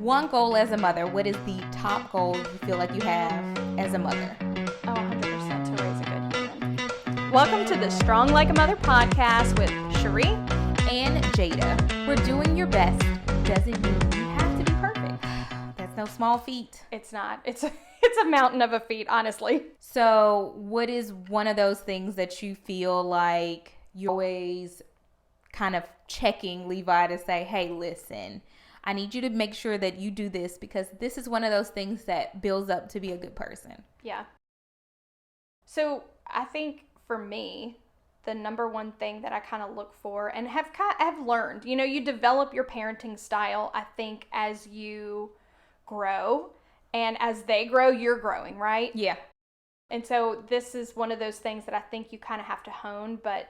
One goal as a mother. What is the top goal you feel like you have as a mother? Oh, 100% to raise a good human. Welcome to the Strong Like a Mother podcast with Cherie and Jada. We're doing your best. Doesn't mean you have to be perfect. That's no small feat. It's not. It's a mountain of a feat, honestly. So what is one of those things that you feel like you're always kind of checking Levi to say, hey, listen, I need you to make sure that you do this because this is one of those things that builds up to be a good person. Yeah. So I think for me, the number one thing that I kind of look for and have learned, you develop your parenting style, I think, as you grow, and as they grow, you're growing, right? Yeah. And so this is one of those things that I think you kind of have to hone. But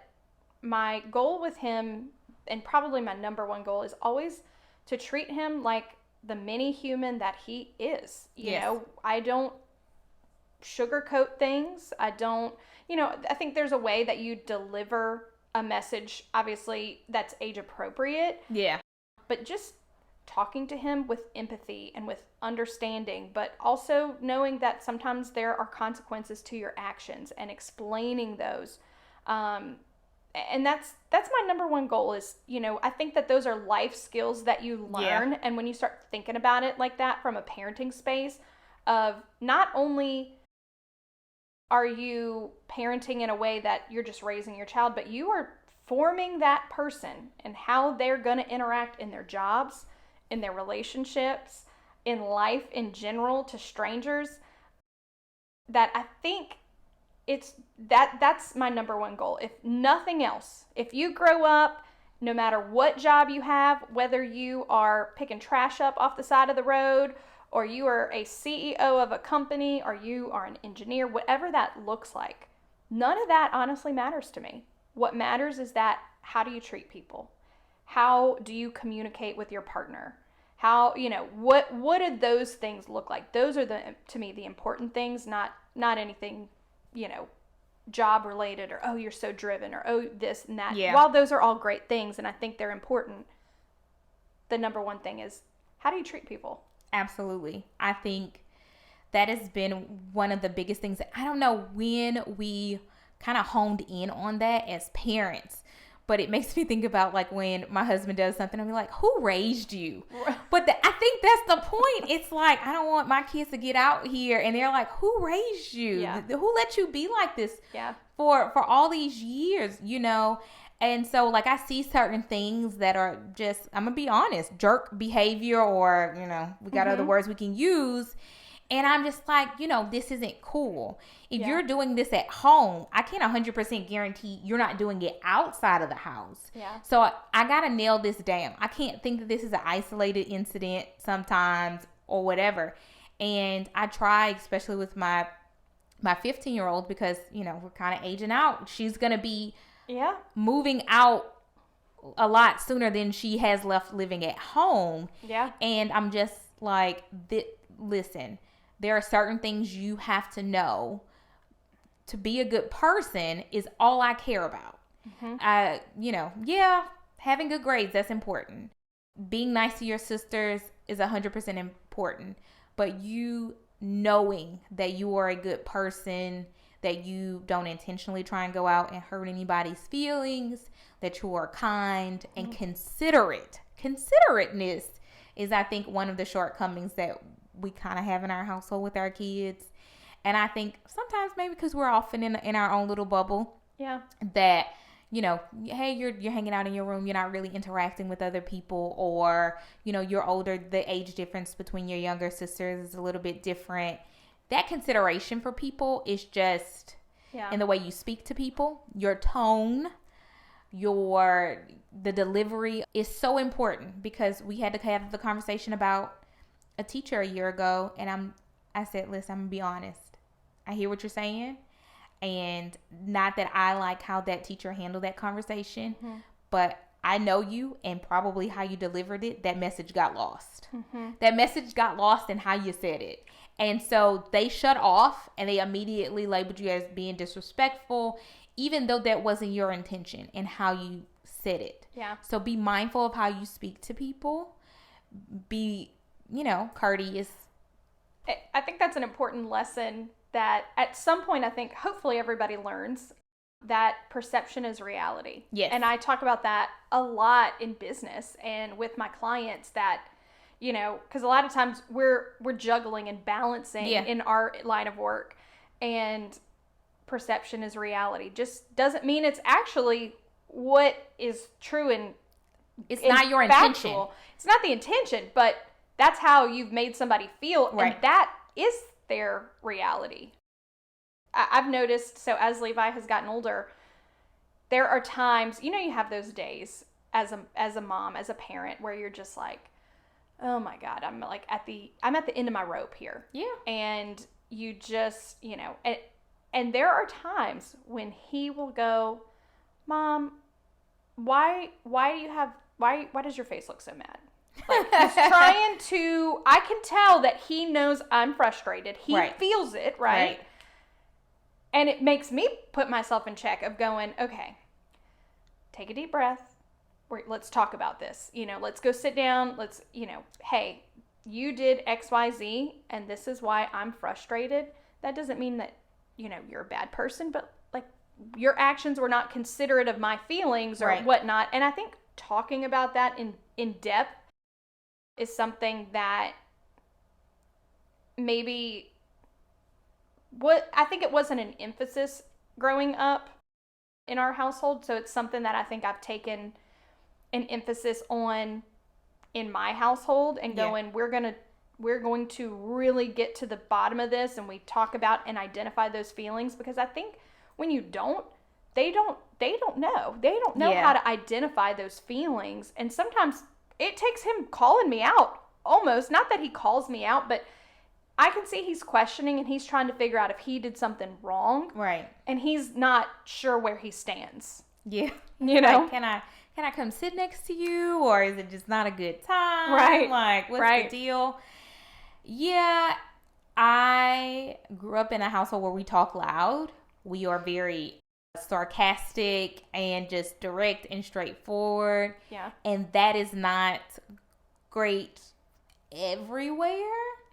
my goal with him, and probably my number one goal, is always to treat him like the mini human that he is. You know, I don't sugarcoat things. I don't, I think there's a way that you deliver a message, obviously, that's age appropriate. Yeah. But just talking to him with empathy and with understanding, but also knowing that sometimes there are consequences to your actions and explaining those. And that's my number one goal is, I think that those are life skills that you learn. Yeah. And when you start thinking about it like that from a parenting space of not only are you parenting in a way that you're just raising your child, but you are forming that person and how they're going to interact in their jobs, in their relationships, in life in general, to strangers, that I think that's my number one goal. If nothing else, if you grow up, no matter what job you have, whether you are picking trash up off the side of the road, or you are a CEO of a company, or you are an engineer, whatever that looks like, none of that honestly matters to me. What matters is that how do you treat people? How do you communicate with your partner? How, what do those things look like? Those are to me, the important things, not anything, job related, or, oh, you're so driven, or, oh, this and that. Yeah. While those are all great things, and I think they're important, the number one thing is, how do you treat people? Absolutely. I think that has been one of the biggest things. I don't know when we kind of honed in on that as parents, but it makes me think about like when my husband does something, I'm like, who raised you? But I think that's the point. It's like, I don't want my kids to get out here and they're like, who raised you? Yeah. Who let you be like this Yeah. for all these years, And so like I see certain things that are just, I'm going to be honest, jerk behavior, or, we got other words we can use. And I'm just like, this isn't cool. If you're doing this at home, I can't 100% guarantee you're not doing it outside of the house. Yeah. So I got to nail this down. I can't think that this is an isolated incident sometimes or whatever. And I try, especially with my 15-year-old, because, we're kind of aging out. She's going to be moving out a lot sooner than she has left living at home. Yeah. And I'm just like, listen, there are certain things you have to know to be a good person is all I care about. Having good grades, that's important. Being nice to your sisters is 100% important. But you knowing that you are a good person, that you don't intentionally try and go out and hurt anybody's feelings, that you are kind and considerate. Considerateness is, I think, one of the shortcomings that we kind of have in our household with our kids. And I think sometimes maybe because we're often in our own little bubble, that, hey, you're hanging out in your room, you're not really interacting with other people, or, you're older, the age difference between your younger sisters is a little bit different. That consideration for people is just in the way you speak to people, your tone, the delivery is so important, because we had to have the conversation about a teacher a year ago, and I said, listen, I'm gonna be honest. I hear what you're saying, and not that I like how that teacher handled that conversation, but I know you, and probably how you delivered it, that message got lost. That message got lost in how you said it. And so they shut off, and they immediately labeled you as being disrespectful, even though that wasn't your intention and how you said it. Yeah. So be mindful of how you speak to people. Be courteous. I think that's an important lesson that at some point, I think hopefully everybody learns that perception is reality. Yes. And I talk about that a lot in business and with my clients that, because a lot of times we're juggling and balancing in our line of work, and perception is reality. Just doesn't mean it's actually what is true and it's not your intention. It's not the intention, but that's how you've made somebody feel, right. And that is their reality. I've noticed, so as Levi has gotten older, there are times, you have those days as a mom, as a parent, where you're just like, oh my God, I'm at the end of my rope here. Yeah. And you just, and there are times when he will go, Mom, why does your face look so mad? Like, he's trying to, I can tell that he knows I'm frustrated. He feels it, right? And it makes me put myself in check of going, okay, take a deep breath. Let's talk about this. Let's go sit down. Let's, hey, you did X, Y, Z, and this is why I'm frustrated. That doesn't mean that, you're a bad person, but like your actions were not considerate of my feelings or whatnot. And I think talking about that in depth is something that maybe I think it wasn't an emphasis growing up in our household. So it's something that I think I've taken an emphasis on in my household and going, we're going to really get to the bottom of this, and we talk about and identify those feelings, because I think when you don't, they don't know. They don't know how to identify those feelings. And sometimes it takes him calling me out, almost. Not that he calls me out, but I can see he's questioning and he's trying to figure out if he did something wrong. Right. And he's not sure where he stands. Yeah. Like, can I come sit next to you, or is it just not a good time? Right. Like, what's the deal? Yeah. I grew up in a household where we talk loud. We are very sarcastic and just direct and straightforward. Yeah. And that is not great everywhere.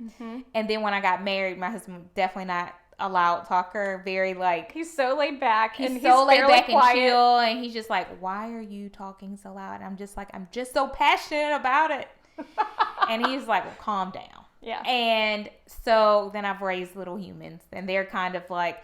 Mm-hmm. And then when I got married, my husband definitely not a loud talker. Very like, he's so laid back. He's so laid back and chill. And he's just like, why are you talking so loud? And I'm just like, I'm just so passionate about it. And he's like, well, calm down. Yeah. And so then I've raised little humans, and they're kind of like,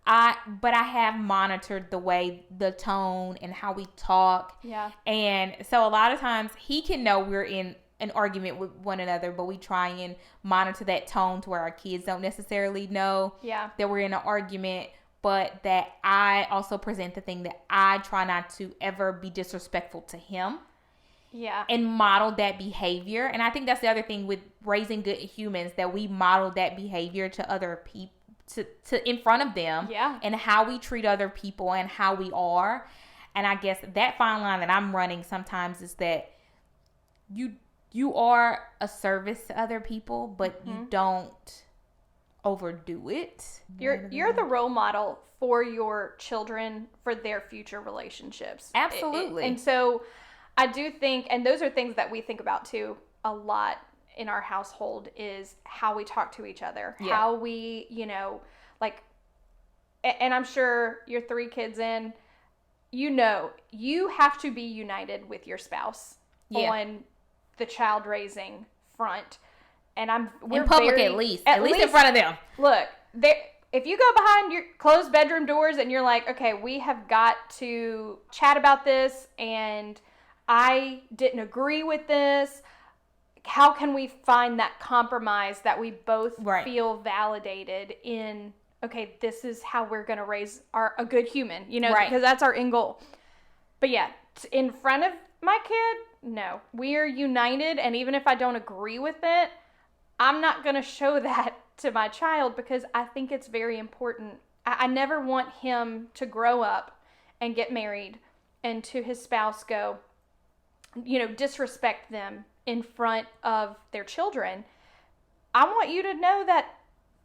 but I have monitored the tone and how we talk. Yeah. And so a lot of times he can know we're in an argument with one another, but we try and monitor that tone to where our kids don't necessarily know that we're in an argument, but that I also present the thing that I try not to ever be disrespectful to him. Yeah. And model that behavior. And I think that's the other thing with raising good humans, that we model that behavior to other people, to in front of them. Yeah. And how we treat other people and how we are. And I guess that fine line that I'm running sometimes is that you are a service to other people, but you don't overdo it. You're the role model for your children, for their future relationships. Absolutely. And so I do think, and those are things that we think about too a lot in our household, is how we talk to each other, how we, like, and I'm sure you're 3 kids in, you have to be united with your spouse on the child raising front. And we're in public, at least in front of them. Look, if you go behind your closed bedroom doors and you're like, okay, we have got to chat about this, and I didn't agree with this, how can we find that compromise that we both feel validated in, okay, this is how we're going to raise a good human, because that's our end goal. But yeah, in front of my kid, no, we are united. And even if I don't agree with it, I'm not going to show that to my child, because I think it's very important. I never want him to grow up and get married and to his spouse go, disrespect them in front of their children. I want you to know that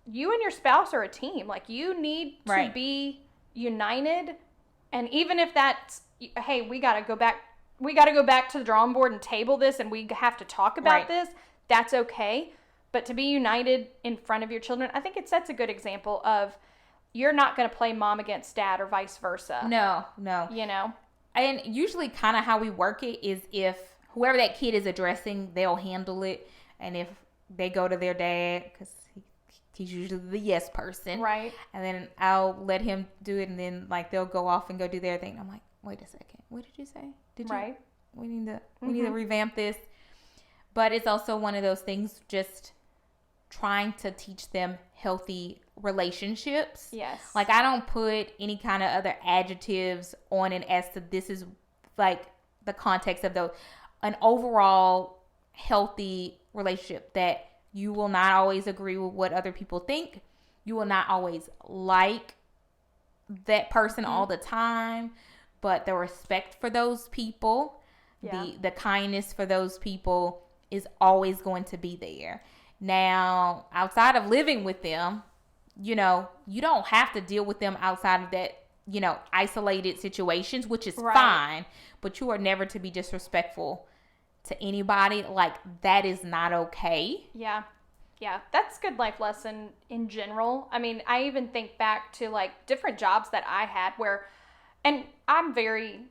you and your spouse are a team. Like, you need to be united. And even if that's, hey, we got to go back to the drawing board and table this, and we have to talk about this, that's okay. But to be united in front of your children, I think it sets a good example of you're not going to play mom against dad or vice versa. No. You know? And usually kind of how we work it is if whoever that kid is addressing, they'll handle it. And if they go to their dad, because he's usually the yes person. Right. And then I'll let him do it. And then like they'll go off and go do their thing. I'm like, wait a second. What did you say? Right. We need to revamp this. But it's also one of those things, just trying to teach them healthy relationships. Yes. Like I don't put any kind of other adjectives on it as to this is like the context of those. An overall healthy relationship that you will not always agree with what other people think. You will not always like that person all the time, but the respect for those people, the kindness for those people is always going to be there. Now, outside of living with them, you know, you don't have to deal with them outside of that, you know, isolated situations, which is fine, but you are never to be disrespectful to anybody. Like, that is not okay. Yeah. Yeah. That's a good life lesson in general. I mean, I even think back to like different jobs that I had where, and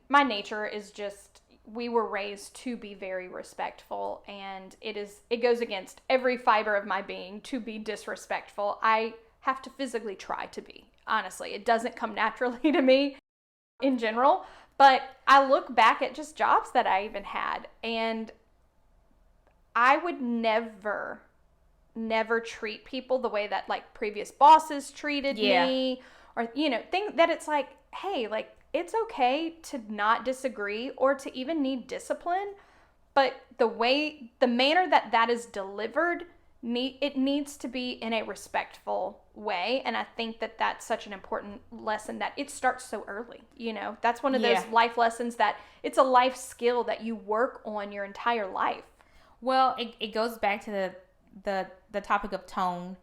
my nature is just, we were raised to be very respectful, and it goes against every fiber of my being to be disrespectful. I have to physically try to be, honestly. It doesn't come naturally to me in general, but I look back at just jobs that I even had, and I would never treat people the way that like previous bosses treated me, or, you know, think that it's like, hey, like, it's okay to not disagree or to even need discipline, but the manner that is delivered, it needs to be in a respectful way. And I think that that's such an important lesson, that it starts so early. You know, that's one of those life lessons that it's a life skill that you work on your entire life. Well, it goes back to the topic of tone.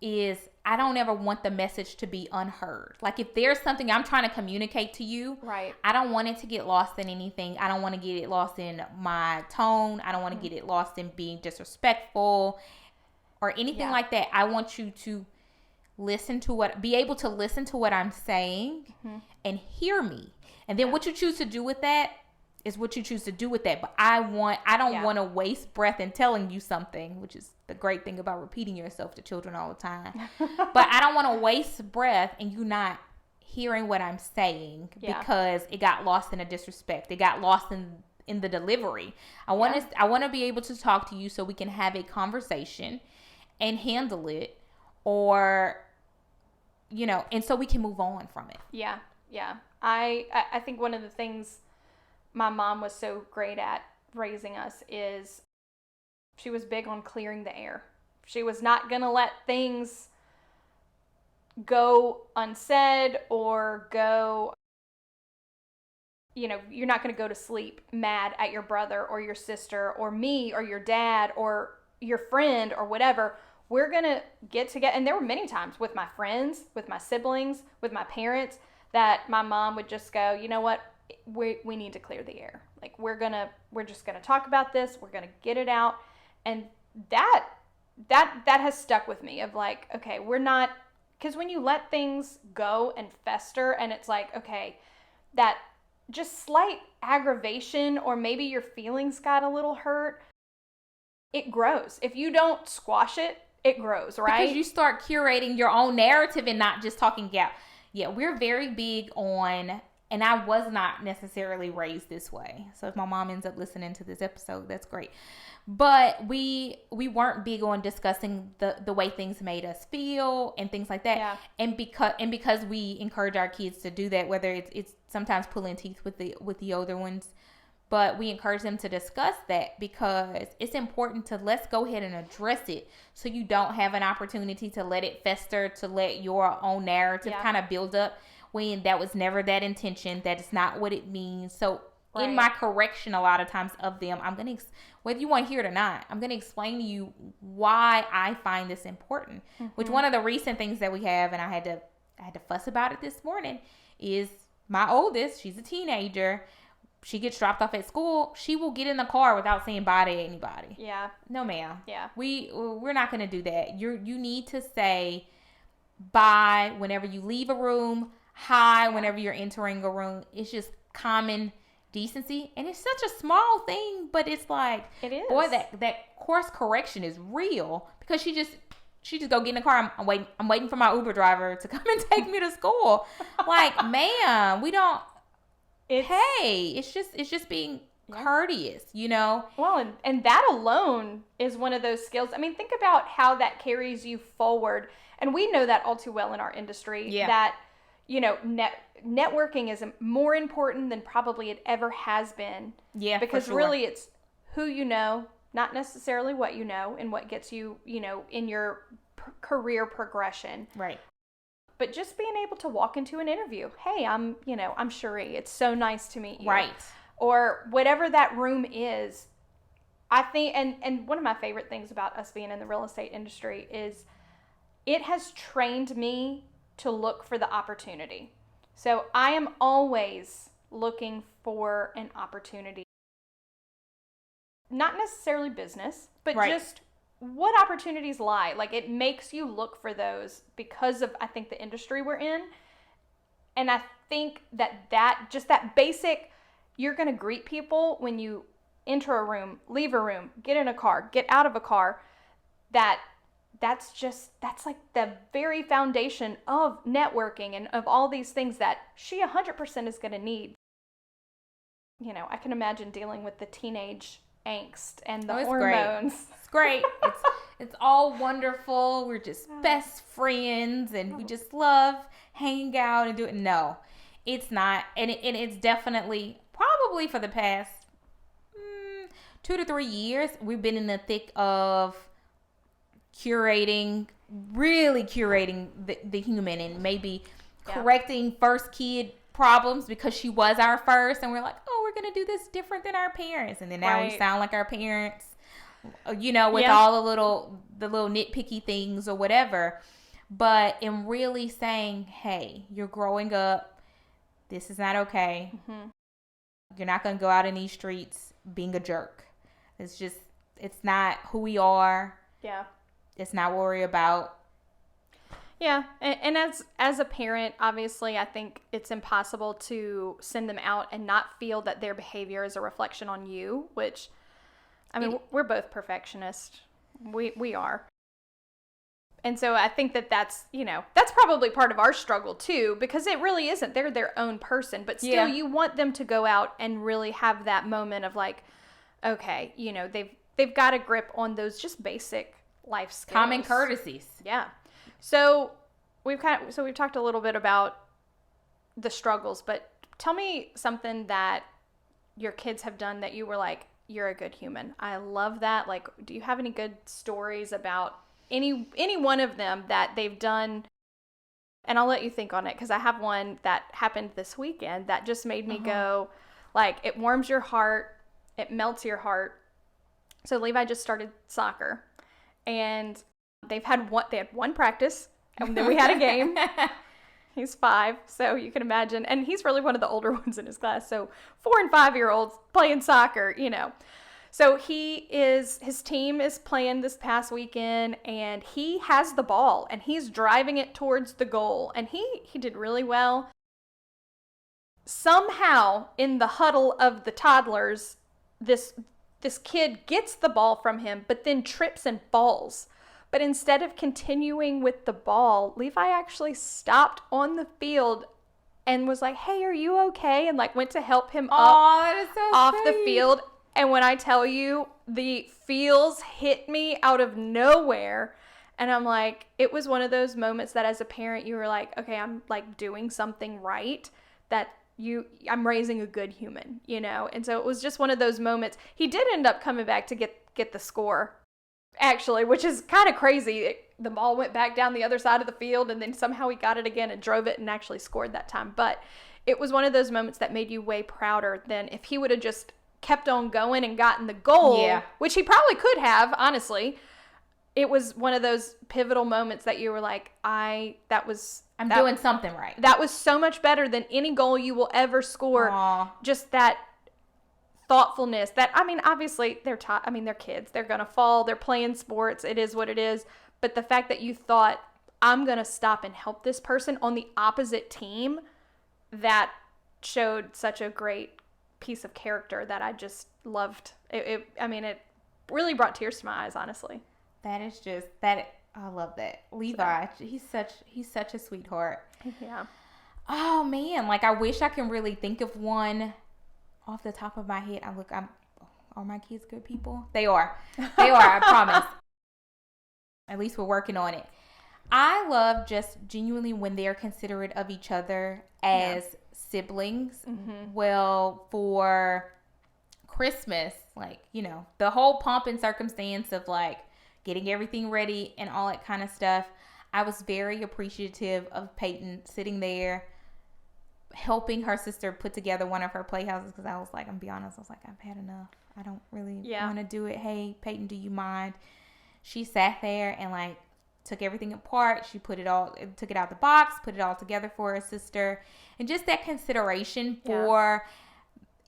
Is I don't ever want the message to be unheard. Like if there's something I'm trying to communicate to you, right, I don't want it to get lost in anything. I don't want to get it lost in my tone. I don't want to get it lost in being disrespectful or anything like that. I want you to be able to listen to what I'm saying and hear me. And then what you choose to do with that is what you choose to do with that. But I don't want to waste breath in telling you something, which is the great thing about repeating yourself to children all the time. But I don't want to waste breath and you not hearing what I'm saying because it got lost in a disrespect. It got lost in the delivery. I want to be able to talk to you so we can have a conversation and handle it, or, you know, and so we can move on from it. Yeah. Yeah. I think one of the things my mom was so great at raising us is she was big on clearing the air. She was not going to let things go unsaid or go, you know, you're not going to go to sleep mad at your brother or your sister or me or your dad or your friend or whatever. We're going to get together. And there were many times with my friends, with my siblings, with my parents, that my mom would just go, you know what? We need to clear the air. Like we're just gonna talk about this. We're gonna get it out, and that has stuck with me. Of like, okay, we're not, because when you let things go and fester, and it's like, okay, that just slight aggravation, or maybe your feelings got a little hurt, it grows. If you don't squash it, it grows, right? Because you start curating your own narrative and not just talking. Yeah, we're very big on. And I was not necessarily raised this way. So if my mom ends up listening to this episode, that's great. But we weren't big on discussing the way things made us feel and things like that. Yeah. And because we encourage our kids to do that, whether it's sometimes pulling teeth with the older ones, but we encourage them to discuss that because it's important to let's go ahead and address it so you don't have an opportunity to let it fester, to let your own narrative kind of build up. When that was never that intention, that is not what it means. So in my correction, a lot of times of them, I'm going to, whether you want to hear it or not, I'm going to explain to you why I find this important. Which one of the recent things that we have, and I had to fuss about it this morning, is my oldest, she's a teenager. she gets dropped off at school, she will get in the car without saying bye to anybody. Yeah. No, ma'am. Yeah. We're not going to do that. You need to say bye whenever you leave a room, hi whenever you're entering a room. It's just common decency, and it's such a small thing, but it's like, it is. Boy, that course correction is real, because she just go get in the car. I'm waiting for my Uber driver to come and take me to school. Like, ma'am, we don't. It's just being courteous, Well, and that alone is one of those skills. I mean, think about how that carries you forward. And we know that all too well in our industry, that, networking is more important than probably it ever has been. Yeah, because for sure. really it's who you know, not necessarily what you know and what gets you, in your career progression. Right. But just being able to walk into an interview. Hey, I'm Cherie. It's so nice to meet you. Right. Or whatever that room is. I think, and one of my favorite things about us being in the real estate industry is it has trained me to look for the opportunity. So I am always looking for an opportunity. Not necessarily business, but just what opportunities lie. Like, it makes you look for those because of, I think, the industry we're in. And I think that just that basic, you're going to greet people when you enter a room, leave a room, get in a car, get out of a car, that's like the very foundation of networking and of all these things that she 100% is going to need. I can imagine dealing with the teenage angst and the hormones. It's great. It's all wonderful. We're just best friends, and we just love hanging out and doing. No, it's not, and it's definitely probably for the past 2 to 3 years we've been in the thick of really curating the human, and maybe correcting first kid problems because she was our first, and we're like, oh, we're gonna do this different than our parents, and then now we sound like our parents, with all the little nitpicky things or whatever. But in really saying, hey, you're growing up, this is not okay. You're not gonna go out in these streets being a jerk. It's not who we are. Yeah. It's not what we're about. Yeah, and as a parent, obviously, I think it's impossible to send them out and not feel that their behavior is a reflection on you, which, I mean, we're both perfectionists. We are. And so I think that's probably part of our struggle too, because it really isn't. They're their own person, but still you want them to go out and really have that moment of like, okay, they've got a grip on those just basic life skills. Common courtesies. Yeah. So we've talked a little bit about the struggles, but tell me something that your kids have done that you were like, you're a good human. I love that. Like, do you have any good stories about any one of them that they've done? And I'll let you think on it, because I have one that happened this weekend that just made me go, like, it warms your heart, it melts your heart. So Levi just started soccer, and they had one practice, and then we had a game. He's 5, so you can imagine. And he's really one of the older ones in his class. So 4 and 5-year-olds playing soccer, So his team is playing this past weekend, and he has the ball, and he's driving it towards the goal. And he did really well. Somehow, in the huddle of the toddlers, this kid gets the ball from him, but then trips and falls. But instead of continuing with the ball, Levi actually stopped on the field and was like, hey, are you okay? And like went to help him that is so off sweet. the field. And when I tell you, the feels hit me out of nowhere. And I'm like, it was one of those moments that as a parent, you were like, okay, I'm like doing something right, that I'm raising a good human, And so it was just one of those moments. He did end up coming back to get the score, actually, which is kind of crazy. The ball went back down the other side of the field, and then somehow he got it again and drove it and actually scored that time. But it was one of those moments that made you way prouder than if he would have just kept on going and gotten the goal, which he probably could have, honestly. It was one of those pivotal moments that you were like, I'm doing something right. That was so much better than any goal you will ever score. Aww. Just that thoughtfulness that, I mean, obviously they're they're kids, they're gonna fall, they're playing sports, it is what it is, but the fact that you thought, I'm gonna stop and help this person on the opposite team, that showed such a great piece of character that I just loved. It really brought tears to my eyes, honestly. That is just that. I love that. Levi, he's such a sweetheart. Yeah. Oh man, like I wish I can really think of one off the top of my head. Are my kids good people? They are. I promise. At least we're working on it. I love just genuinely when they're considerate of each other as siblings. Mm-hmm. Well, for Christmas, like, the whole pomp and circumstance of like getting everything ready and all that kind of stuff, I was very appreciative of Peyton sitting there helping her sister put together one of her playhouses, because I was like, I'm gonna be honest, I was like, I've had enough. I don't really want to do it. Hey, Peyton, do you mind? She sat there and like took everything apart. She took it out the box, put it all together for her sister, and just that consideration for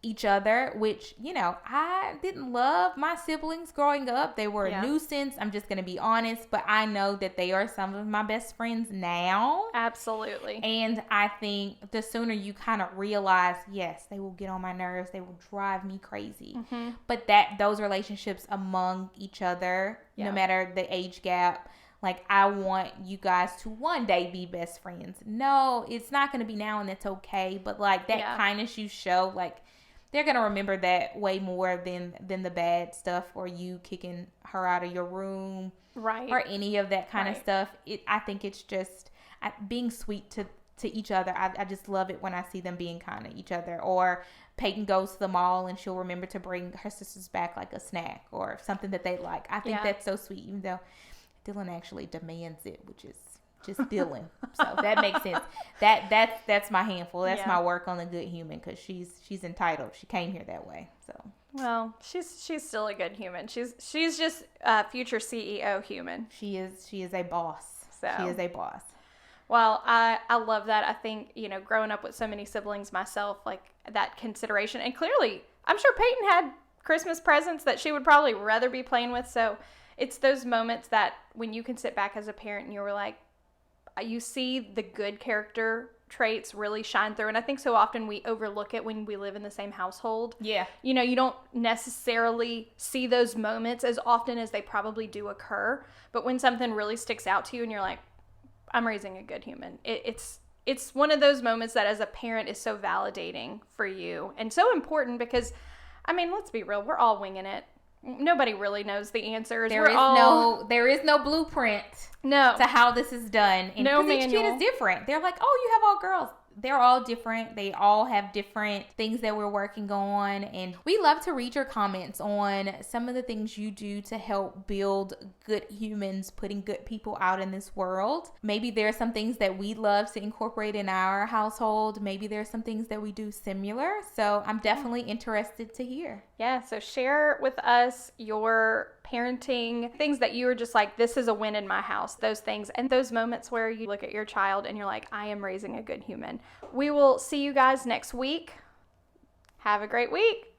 each other, which, I didn't love my siblings growing up. They were a nuisance. I'm just going to be honest, but I know that they are some of my best friends now. Absolutely. And I think the sooner you kind of realize, yes, they will get on my nerves. They will drive me crazy. Mm-hmm. But those relationships among each other, no matter the age gap, like, I want you guys to one day be best friends. No, it's not going to be now, and it's okay. But like that kindness you show, like, they're going to remember that way more than the bad stuff, or you kicking her out of your room, right, or any of that kind of stuff. I think it's just being sweet to each other. I just love it when I see them being kind to each other. Or Peyton goes to the mall and she'll remember to bring her sisters back like a snack or something that they like. I think that's so sweet, even though Dylan actually demands it, which is just Dylan. So that makes sense. That's my handful. That's my work on the good human, because she's entitled. She came here that way. So, well, she's still a good human. She's just future CEO human. She is a boss. So she is a boss. Well, I love that. I think, growing up with so many siblings myself, like that consideration, and clearly I'm sure Peyton had Christmas presents that she would probably rather be playing with. So it's those moments that when you can sit back as a parent and you were like, you see the good character traits really shine through. And I think so often we overlook it when we live in the same household. Yeah. You don't necessarily see those moments as often as they probably do occur. But when something really sticks out to you and you're like, I'm raising a good human, it's one of those moments that as a parent is so validating for you and so important, because, I mean, let's be real, we're all winging it. Nobody really knows the answers. There is no blueprint to how this is done. And no manual. Each kid is different. They're like, oh, you have all girls. They're all different. They all have different things that we're working on. And we love to read your comments on some of the things you do to help build good humans, putting good people out in this world. Maybe there are some things that we love to incorporate in our household. Maybe there's some things that we do similar. So I'm definitely interested to hear. Yeah, so share with us your parenting things that you were just like, this is a win in my house, those things, and those moments where you look at your child and you're like, I am raising a good human. We will see you guys next week. Have a great week.